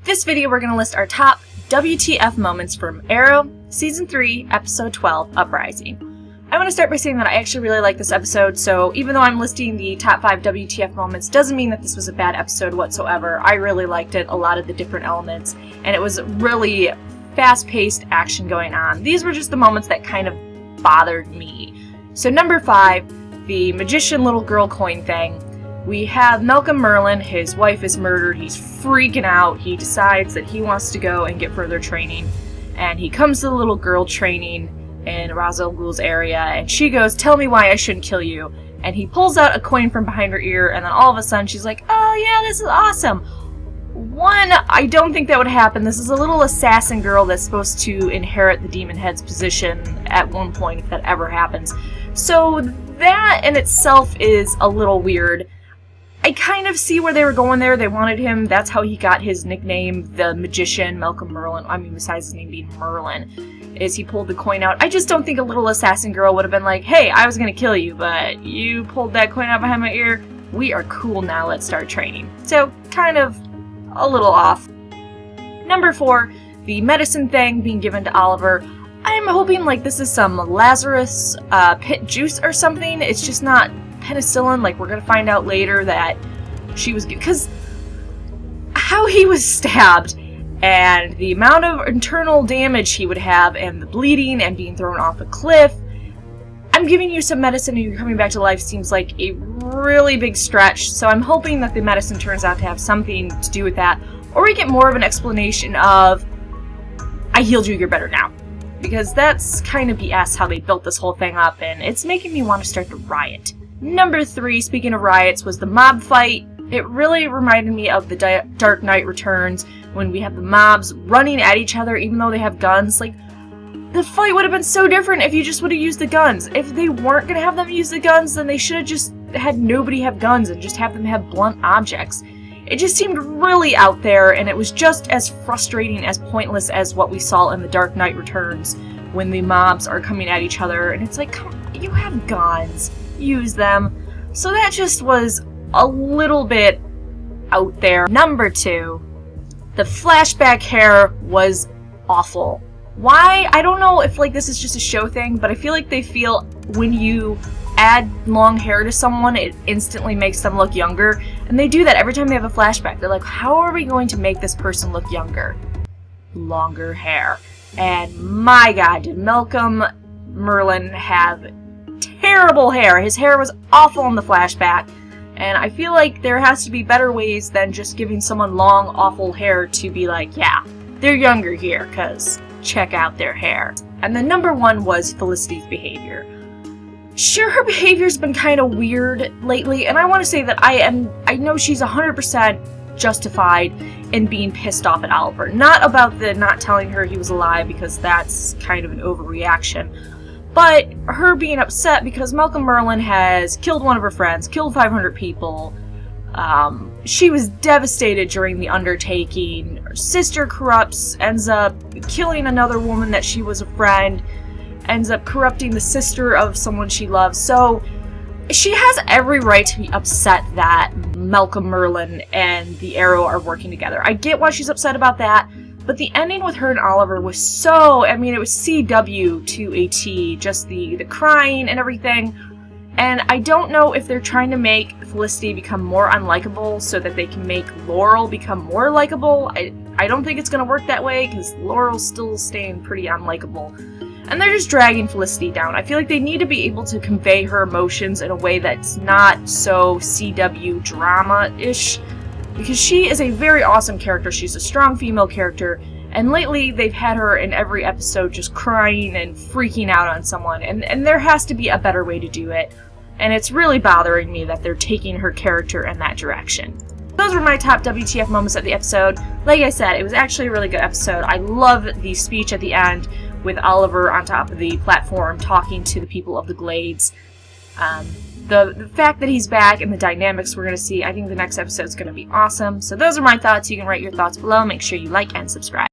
This video we're going to list our top WTF moments from Arrow, Season 3, Episode 12, Uprising. I want to start by saying that I actually really like this episode, so even though I'm listing the top 5 WTF moments, doesn't mean that this was a bad episode whatsoever. I really liked it, a lot of the different elements, and it was really fast-paced action going on. These were just the moments that kind of bothered me. So number 5, the magician little girl coin thing. We have Malcolm Merlyn, his wife is murdered, he's freaking out, he decides that he wants to go and get further training, and he comes to the little girl training in Ra's al Ghul's area, and she goes, "Tell me why I shouldn't kill you," and he pulls out a coin from behind her ear, and then all of a sudden she's like, "Oh yeah, this is awesome." One, I don't think that would happen. This is a little assassin girl that's supposed to inherit the Demon Head's position at one point, if that ever happens. So that in itself is a little weird. I kind of see where they were going there. They wanted him, that's how he got his nickname, the magician, Malcolm Merlyn. I mean, besides his name being Merlin, is he pulled the coin out. I just don't think a little assassin girl would have been like, "Hey, I was gonna kill you, but you pulled that coin out behind my ear. We are cool now, let's start training." So, kind of a little off. Number 4, the medicine thing being given to Oliver. I'm hoping like this is some Lazarus pit juice or something. It's just not penicillin. Like, we're gonna find out later that she was, because how he was stabbed and the amount of internal damage he would have and the bleeding and being thrown off a cliff. I'm giving you some medicine and you're coming back to life seems like a really big stretch, so I'm hoping that the medicine turns out to have something to do with that, or we get more of an explanation of, "I healed you, you're better now." Because that's kind of BS how they built this whole thing up, and it's making me want to start to riot. Number 3, speaking of riots, was the mob fight. It really reminded me of the Dark Knight Returns, when we have the mobs running at each other even though they have guns. Like, the fight would have been so different if you just would have used the guns. If they weren't going to have them use the guns, then they should have just had nobody have guns and just have them have blunt objects. It just seemed really out there, and it was just as frustrating, as pointless as what we saw in the Dark Knight Returns when the mobs are coming at each other, and it's like, come on, you have guns. Use them. So that just was a little bit out there. Number 2, the flashback hair was awful. Why? I don't know if like this is just a show thing, but I feel like they feel when you add long hair to someone, it instantly makes them look younger. And they do that every time they have a flashback. They're like, how are we going to make this person look younger? Longer hair. And my god, did Malcolm Merlyn have terrible hair. His hair was awful in the flashback, and I feel like there has to be better ways than just giving someone long, awful hair to be like, yeah, they're younger here, because check out their hair. And then number 1 was Felicity's behavior. Sure, her behavior's been kind of weird lately, and I want to say that I know she's 100% justified in being pissed off at Oliver. Not about the not telling her he was alive, because that's kind of an overreaction. But her being upset because Malcolm Merlyn has killed one of her friends, killed 500 people. She was devastated during the undertaking. Her sister corrupts, ends up killing another woman that she was a friend, ends up corrupting the sister of someone she loves. So she has every right to be upset that Malcolm Merlyn and the Arrow are working together. I get why she's upset about that. But the ending with her and Oliver was so, I mean, it was CW to a T, just the crying and everything. And I don't know if they're trying to make Felicity become more unlikable so that they can make Laurel become more likable. I don't think it's going to work that way, because Laurel's still staying pretty unlikable. And they're just dragging Felicity down. I feel like they need to be able to convey her emotions in a way that's not so CW drama-ish. Because she is a very awesome character, she's a strong female character, and lately they've had her in every episode just crying and freaking out on someone, and there has to be a better way to do it, and it's really bothering me that they're taking her character in that direction. Those were my top WTF moments of the episode. Like I said, it was actually a really good episode. I love the speech at the end with Oliver on top of the platform talking to the people of the Glades. The fact that he's back and the dynamics we're going to see, I think the next episode is going to be awesome. So those are my thoughts. You can write your thoughts below. Make sure you like and subscribe.